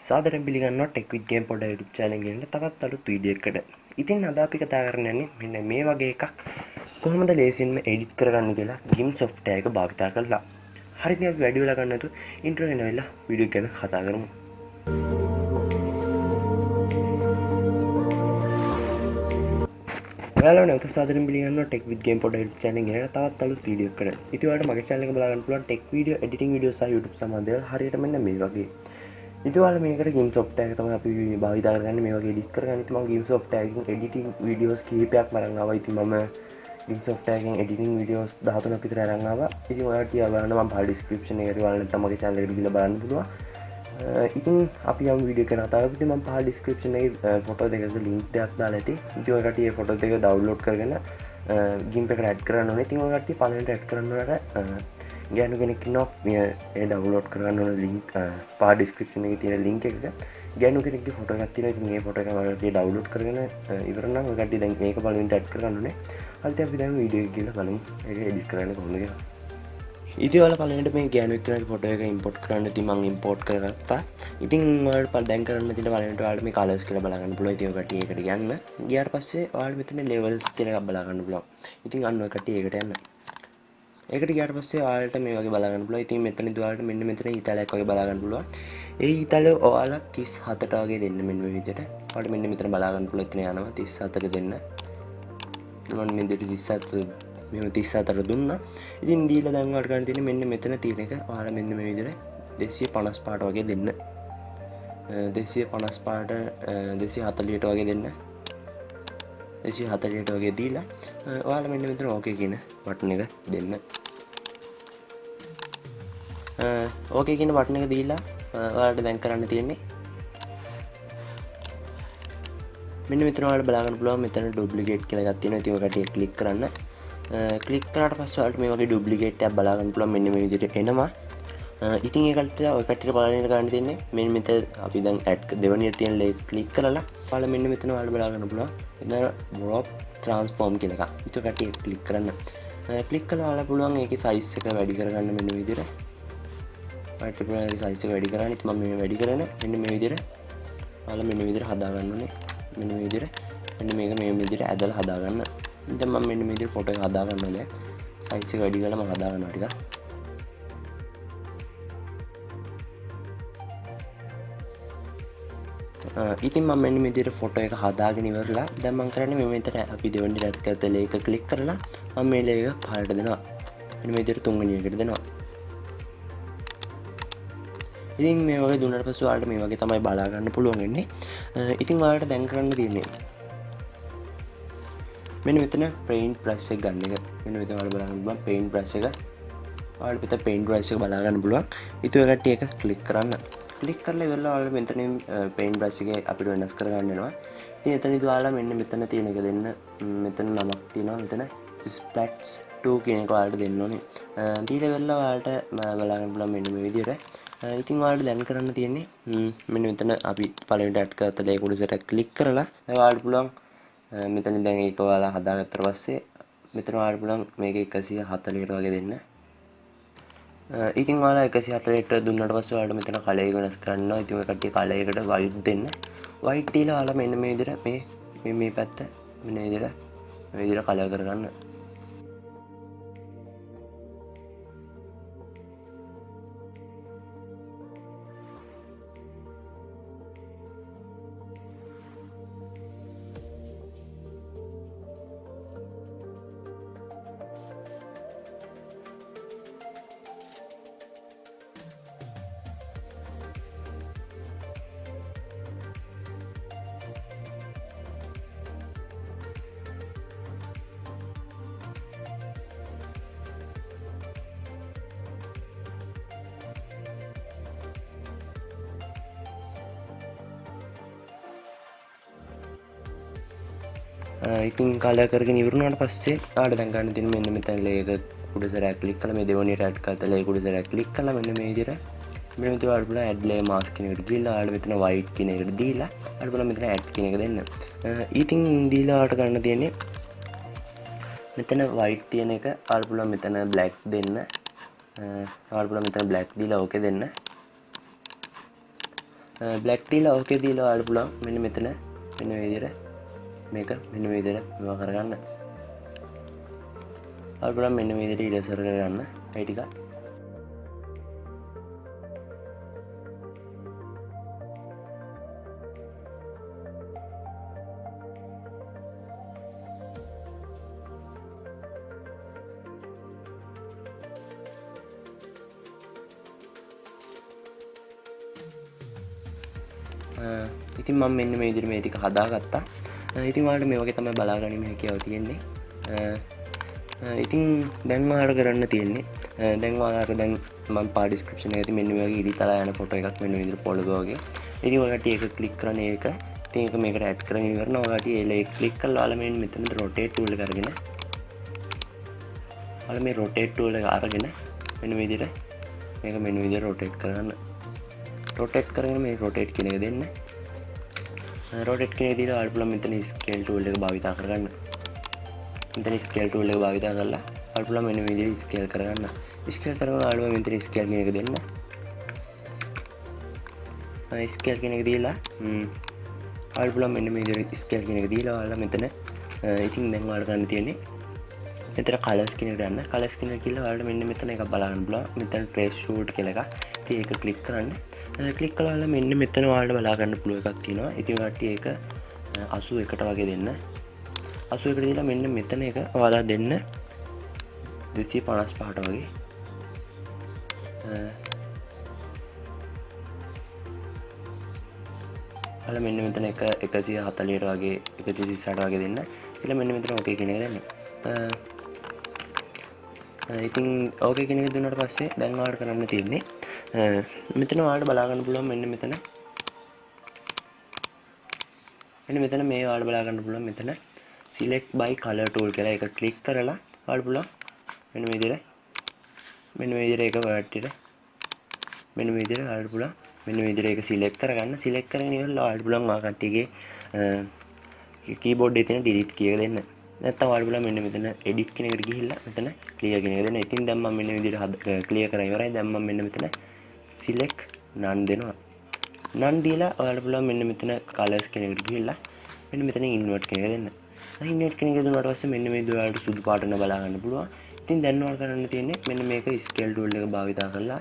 සාදරයෙන් පිළිගන්නවා tech විත් game පොඩ YouTube channel එකේ තවත් අලුත් වීඩියෝ එකකට. ඉතින් අද අපි කතා කරන්නේ මෙන්න මේ වගේ එකක් කොහොමද ලේසියෙන්ම එඩිට් කරගන්න කියලා Gimp Softwear එක භාවිත කරලා. හරි ඉතින් අපි වැඩි වෙලා ගන්න නැතුව ඉන්ට්‍රෝ එන වෙලාව වීඩියෝ එක ගැන කතා කරමු. ඔයාලා නැවත සාදරයෙන් පිළිගන්නවා ටෙක් විත් ගේම් පොඩ YouTube channel එකේ තවත් අලුත් වීඩියෝ එකකට. ඉතින් ඔයාලට මගේ channel එක බලා ගන්න පුළුවන් ටෙක් වීඩියෝ එඩිටිං වීඩියෝ සහ YouTube සම්බන්ධ දේවල් හරියට මෙන්න මේ වගේ. ඉතින් මේකට Gimp Softwear එක තමයි අපි භාවිත කරගන්නේ මේ වගේ එඩිට් කරගන්න. ඉතින් මම Gimp Softwear එකකින් එඩිටිං වීඩියෝස් කිහිපයක් අරන් ආවා. ඉතින් මම Gimp Softwear එකකින් එඩිටිං වීඩියෝස් 13ක් විතර අරන් ආවා. ඉතින් ඔයාලට තියා බලන්න මම පහළ ඩිස්ක්‍රිප්ෂන් එකේ වල නැත්නම් මගේ channel එකට ගිහලා බලන්න පුළුවන්. ඉතින් අපි යමු වීඩියෝ එක නතර කරලා ඉතින් මම පහළ ඩිස්ක්‍රිප්ෂන් එකේ ෆොටෝ දෙකක ලින්ක් දෙකක් දාලා ඇති. ඉතින් ඔය කට්ටිය ෆොටෝ දෙක ඩවුන්ලෝඩ් කරගෙන Gimp එකට ඇඩ් කරන්න ඕනේ. ඉතින් ඔය කට්ටිය පළවෙනිට ඇඩ් කරන්න ඕනට ගෑනු කෙනෙක් ඉන්නවා මේ ඩවුන්ලෝඩ් කරගන්න ඕන ලින්ක් පහ ඩිස්ක්‍රිප්ෂන් එකේ තියෙන ලින්ක් එක. ගෑනු කෙනෙක්ගේ ෆොටෝ එකක් තියෙනවා. ඉතින් මේ ෆොටෝ එක ඔයාලට ඩවුන්ලෝඩ් කරගෙන ඉවර නම් ඔය කට්ටිය දැන් මේක පළවෙනිට ඇඩ් කරගන්න ඕනේ. හරිද අපි දැන් වීඩියෝ එක ගිහලා බලමු ඒක එඩිට් කරන්න කොහොමද කියලා. ඉතින් ඔයාලා පළවෙනිට මේ ගෑනු එක්කෙනාගේ ෆොටෝ එක ඉම්පෝට් කරන්න ඉතින් මම ඉම්පෝට් කරගත්තා. ඉතින් ඔයාලට දැන් කරන්න තියෙන පළවෙනිට ඔයාලට මේ කලර්ස් කියලා බලා ගන්න පුළුවන්. ඉතින් ඔය කට්ටිය ඒකට යන්න. ගියාට පස්සේ ඔයාලට මෙතන ලෙවල්ස් කියලා එකක් බලා ගන්න පුළුවන්. ඉතින් අන්න ඔය කට්ටිය ඒකට යන්න. ඒකට ගියාට පස්සේ ඔයාලට මේ වගේ බලා ගන්න පුළුවන්. ඉතින් මෙතනදී ඔයාලට මෙන්න මෙතන ඊතලයක් වගේ බලා ගන්න පුළුවන්. ඒ ඊතල ඔයාලා 37ට වගේ දෙන්න මෙන්න මේ විදිහට. ඔයාලට මෙන්න මෙතන බලා ගන්න පුළුවන්. එතන යනවා 37ට දෙන්න. මම මේ දෙට 37 මෙහෙම 34ට දුන්නා. ඉතින් දීලා දැන් ඔයාලට ගන්න තියෙන්නේ මෙන්න මෙතන තියෙන එක. ඔයාලා මෙන්න මේ විදිහට 255ට වගේ දෙන්න. 255ට 240ට වගේ දෙන්න. 240ට වගේ දීලා ඔයාලා මෙන්න මෙතන ඕකේ කියන බටන් එක දෙන්න. ඕකේ කියන බටන් එක දීලා ඔයාලට දැන් කරන්න තියෙන්නේ මෙන්න මෙතන ඔයාලට බලා ගන්න පුළුවන් මෙතන ඩුප්ලිකේට් කියලා එකක් තියෙනවා. ඉතින් ඔකට ක්ලික් කරන්න. ක්ලික් කරාට පස්සේ ඔයාලට මේ වගේ ඩුප්ලිකේට් එකක් බලා ගන්න පුළුවන් මෙන්න මේ විදිහට එනවා. ඉතින් ඒකට ඔය කට්ටියට බලන්න ගන්න තියෙන්නේ මෙන්න මෙතන අපි දැන් ඇඩ් දෙවනියට තියෙන ලේක් ක්ලික් කරලා ඔයාලා මෙන්න මෙතන ඔයාලට බලා ගන්න පුළුවන් එතන drop transform කියන එක. ඒක කට්ටිය ක්ලික් කරන්න. ක්ලික් කළා ඔයාලා පුළුවන් ඒකේ size එක වැඩි කරගන්න මෙන්න මේ විදිහට. ඔයාලට පුළුවන් ඒකේ size එක වැඩි කරන්න. ඉතින් මම මේ වැඩි කරන මෙන්න මේ විදිහට ඔයාලා මෙන්න මේ විදිහට හදා ගන්න ඕනේ. මෙන්න මේ විදිහට මෙන්න මේක මේ විදිහට ඇදලා හදා ගන්න. දැන් මම මෙන්න මේ විදිහට ෆොටෝ එක හදා ගන්නවා. size එක වැඩි කරලා මම හදා ගන්නවා ටිකක්. ඉතින් මම මෙන්න මේ විදිහට ෆොටෝ එක හදාගෙන ඉවරලා දැන් මම කරන්නේ මේ මෙතන අපි දෙවෙනි රැඩ් කරත ලේක ක්ලික් කරලා මම මේ ලේක පහළට දෙනවා. මෙන්න මේ විදිහට තුන්වෙනි එකට දෙනවා. ඉතින් මේ වගේ දුන්නාට පස්සේ ඔයාලට මේ වගේ තමයි බලා ගන්න පුළුවන් වෙන්නේ. ඉතින් ඔයාලට දැන් කරන්න තියෙන්නේ මෙන්න මෙතන paint brush එක ගන්න එක. මෙන්න මෙතන ඔයාලට බලා ගන්න පුළුවන් paint brush එක. ඔයාලට පිට paint brush එක බලා ගන්න පුළුවන්. ඊට ඔය කට්ටිය එක ක්ලික් කරන්න. ක්ලික් කරලා ඉවරලා ඔයාලා මෙතනින් paint brush එකේ අපිට වෙනස් කරගන්න වෙනවා. ඉතින් එතනදී ඔයාලා මෙන්න මෙතන තියෙන එක දෙන්න. මෙතන නමක් තියෙනවා. මෙතන splats 2 කියන එක ඔයාලට දෙන්න ඕනේ. දීලා ඉවරලා ඔයාලට බලා ගන්න පුළුවන් මෙන්න මේ විදිහට. ඉතින් ඔයාලට දැන් කරන්න තියෙන්නේ මෙන්න මෙතන අපි පළවෙනිට ඇඩ් කරත ලේක උඩට ක්ලික් කරලා ඔයාලට පුළුවන් මෙතනින් දැන් ඒක ඔයාලා හදාගත්තට පස්සේ මෙතන ඔයාලට පුළුවන් මේක 140කට වගේ දෙන්න. ඉතින් ඔයාලා 140ට දුන්නාට පස්සේ ඔයාලට මෙතන කලර් එක වෙනස් කරනවා. ඉතින් ඔය කට්ටිය කලර් එකට white දෙන්න. white දීලා ඔයාලා මෙන්න මේ විදිහට මේ පැත්ත මෙන්න මේ විදිහට කලර් කරගන්න. ඉතින් කලර් කරගෙන ඉවරුනාට පස්සේ ආඩ දැන් ගන්න තියෙන මෙන්න මෙතන ලේක උඩ සැරයක් ක්ලික් කරලා මේ දෙවෙනියට ඇඩ් කරලා ලේක උඩ සැරයක් ක්ලික් කරලා මෙන්න මේ විදිහට මෙන්න මෙතන ඔයාලට පුළුවන් ඇඩ් ලේයර් මාස්ක් කියන එකට ගිහලා ඔයාලට මෙතන white කියන එකට දීලා ඔයාලට පුළුවන් මෙතන ඇඩ් කියන එක දෙන්න. ඉතින් දීලා ඔයාලට ගන්න තියෙන්නේ මෙතන white තියෙන එක ඔයාලට පුළුවන් මෙතන black දෙන්න. ඔයාලට පුළුවන් මෙතන black දීලා ඕකේ දෙන්න. බ්ලැක් දීලා ඕකේ දීලා ඔයාලට පුළුවන් මෙන්න මෙතන මෙන්න මේ විදිහට මේක මෙන්න මේ විදිහට මේවා කරගන්න. ඔයාලට පුළුවන් මෙන්න මේ විදිහට ඉරේසර් කරගන්න ඒ ටික. ඉතින් මම මෙන්න මේ විදිහට මේ ටික හදාගත්තා. ඉතින් ඔයාලට මේ වගේ තමයි බලාගන්න හැකියාව තියෙන්නේ. ඉතින් දැන් ඔයාලට කරන්න තියෙන්නේ දැන් ඔයාලට දැන් මම පා ඩිස්ක්‍රිප්ෂන් එකේ තියෙන මෙන්න මේ වගේ ඉරිතලා යන ෆොටෝ එකක් මෙන්න මේ විදිහට පොළොව වගේ. ඉතින් ඔයාලට ඒක ක්ලික් කරන එක ඉතින් ඒක මේකට ඇඩ් කරගෙන ඉවරනවා. ඔයාලට ඒක ක්ලික් කරලා ඔයාලා මෙතන රොටේට් ටූල් එක අරගෙන ඔයාලා මේ රොටේට් ටූල් එක අරගෙන මෙන්න මේ විදිහට මේක මෙන්න මේ විදිහට රොටේට් කරගන්න. රොටේට් කරගෙන මේ රොටේට් කියන එක දෙන්න. රොටේට් කියන එක දීලා ඔයාලට පුළුවන් මෙතන ස්කේල් ටූල් එක භාවිතා කරගන්න. මෙතන ස්කේල් ටූල් එක භාවිතා කරලා ඔයාලට පුළුවන් මෙන්න මේ විදිහට ස්කේල් කරගන්න. ස්කේල් කරගෙන ඔයාලට මෙතන ස්කේල් කියන එක දෙන්න. ස්කේල් කියන එක දීලා ඔයාලට පුළුවන් මෙන්න මේ විදිහට ස්කේල් කියන එක දීලා ඔයාලා මෙතන ඉතින් දැන් ඔයාලට ගන්න තියෙන්නේ මෙතන කලර්ස් කියන එකට යන්න. කලර්ස් කියන එක කියලා ඔයාලට මෙන්න මෙතන එකක් බලන්න පුළුවන්. මෙතන ට්‍රේස් ෂූට් කියලා එකක්. ඉතින් ඒක ක්ලික් කරන්න. ක්ලික් කළාම මෙන්න මෙතන ඔයාලට බලා ගන්න පුළුවන් එකක් තියෙනවා. ඉතින් ඔයාලට ඒක 81ට වගේ දෙන්න. 81ට දීලා මෙන්න මෙතන එක ඔයාලා දෙන්න 255ට වගේ. ඔයාලා මෙන්න මෙතන එක 140ට වගේ 130ට වගේ දෙන්න. ඊළඟ මෙන්න මෙතන ඕකේ කියන එක දෙන්න. ඉතින් ඕකේ කියන එක දුන්නාට පස්සේ දැන් ඔයාලට කරන්න තියෙන්නේ මෙතන ඔයාලට බලා ගන්න පුළුවන් මෙන්න මෙතන මේ ඔයාලට බලා ගන්න පුළුවන් මෙතන select by color tool කියලා එක ක්ලික් කරලා ඔයාලට පුළුවන් මෙන්න මේ විදිහට ඒක වර්ඩ් එක මෙන්න මේ විදිහට ඔයාලට පුළුවන් මෙන්න මේ විදිහට ඒක select කරගන්න. select කරගෙන ඉවරලා ඔයාලට පුළුවන් ඔයා කට්ටියගේ keyboard එකේ තියෙන delete key එක දෙන්න. නැත්නම් ඔයාලට පුළුවන් මෙන්න මෙතන edit කියන එකට ගිහිල්ලා මෙතන clear කියන එක දෙන්න. ඉතින් දැන් මම මෙන්න විදිහට clear කරලා ඉවරයි. දැන් මම මෙන්න මෙතන select none දෙනවා. none දීලා ඔයාලට පුළුවන් මෙන්න මෙතන colors කියන එකට ගිහිල්ලා මෙන්න මෙතන invert කියන එක දෙන්න. invert කියන එක දුන්නාට පස්සේ මෙන්න මේ විදිහට ඔයාලට සුදු පාට වෙන බලා ගන්න පුළුවන්. ඉතින් දැන් ඔයාලට කරන්න තියෙන්නේ මෙන්න මේක scale tool එක භාවිතා කරලා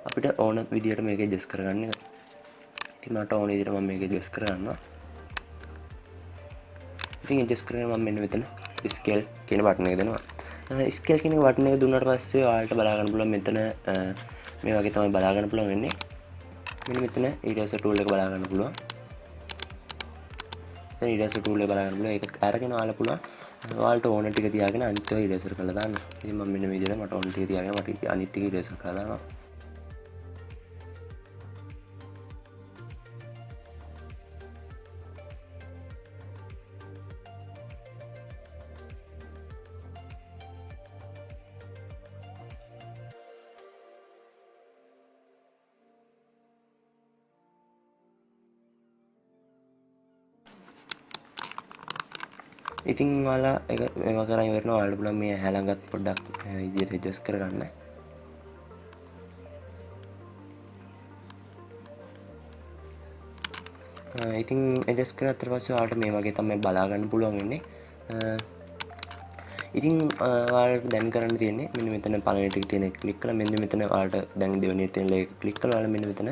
අපිට ඕන විදිහට මේක adjust කරගන්න එක. ඉතින් මට ඕන විදිහට මම මේක adjust කරගන්නවා. ඉතින් adjust කරගෙන මම මෙන්න මෙතන scale කියන බටන් එක දෙනවා. scale කියන බටන් එක දුන්නාට පස්සේ ඔයාලට බලා ගන්න පුළුවන් මෙතන මේ වගේ තමයි බලා ගන්න පුළුවන් වෙන්නේ. මෙන්න මෙතන eraser tool එක බලා ගන්න පුළුවන්. දැන් eraser tool එක බලා ගන්න පුළුවන්. ඒක අරගෙන ඔයාලා පුළුවන් ඔයාලට ඕන ටික තියාගෙන අනිත් ඒවා eraser කරලා දාන්න. ඉතින් මම මෙන්න මේ විදිහට මට ඕන ටික තියාගෙන මට අනිත් ටික eraser කරලා දානවා. ඉතින් ඔයාලා ඒක මේවා කරන් ඉවරනවා. ඔයාලට පුළුවන් මේ ඇහැ ළඟත් පොඩ්ඩක් විදියට ඇඩ්ජස්ට් කරගන්න. ඉතින් ඇඩ්ජස්ට් කරාට පස්සේ ඔයාලට මේ වගේ තමයි බලා ගන්න පුළුවන් වෙන්නේ. ඉතින් ඔයාලට දැන් කරන්න තියෙන්නේ මෙන්න මෙතන පළවෙනි ටික තියෙන එක ක්ලික් කරලා මෙන්න මෙතන ඔයාලට දැන් දෙවෙනි තියෙන එක ක්ලික් කරලා ඔයාලා මෙන්න මෙතන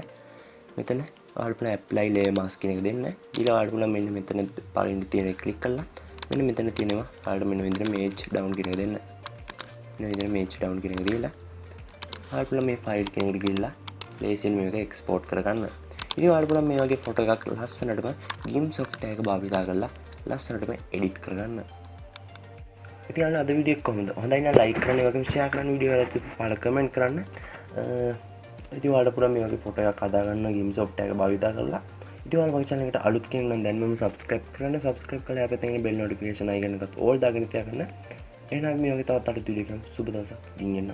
ඔයාලට පුළුවන් apply layer mask කියන එක දෙන්න. ඊළඟ ඔයාලට පුළුවන් මෙන්න මෙතන පළවෙනි තියෙන එක ක්ලික් කරලා මෙන්න මෙතන තියෙනවා ඔයාලට මෙන්න විදිහට මේජ් ඩවුන් කියන එක දෙන්න. මෙන්න විදිහට මේජ් ඩවුන් කියන එක දීලා ඔයාලට පුළුවන් මේ ෆයිල් කියන එකට ගිහිල්ලා ලේසියෙන් මේක එක්ස්පෝර්ට් කරගන්න. ඉතින් ඔයාලට පුළුවන් මේ වගේ ෆොටෝ එකක් ලස්සනටම Gimp software එක භාවිතා කරලා ලස්සනටම එඩිට් කරගන්න. ඉතින් අද වීඩියෝ එක කොහොමද? හොඳයි නම් ලයික් කරන්න, ඒ වගේම ෂෙයා කරන්න, වීඩියෝ එකට පාල කමෙන්ට් කරන්න. ඉතින් ඔයාලට පුළුවන් මේ වගේ ෆොටෝ එකක් හදාගන්න Gimp software එක භාවිතා කරලා. ඉතින් ඔයාලා මගේ channel එකට අලුත් කෙනෙක් නම් දැන්මම subscribe කරන්න. subscribe කරලා යාපේ තියෙන bell notification icon එකත් all දාගෙන තියාගන්න. එහෙනම් මේ වගේ තවත් අලුත් වීඩියෝ එකක් සුබ දවසක් ගින් එන්න.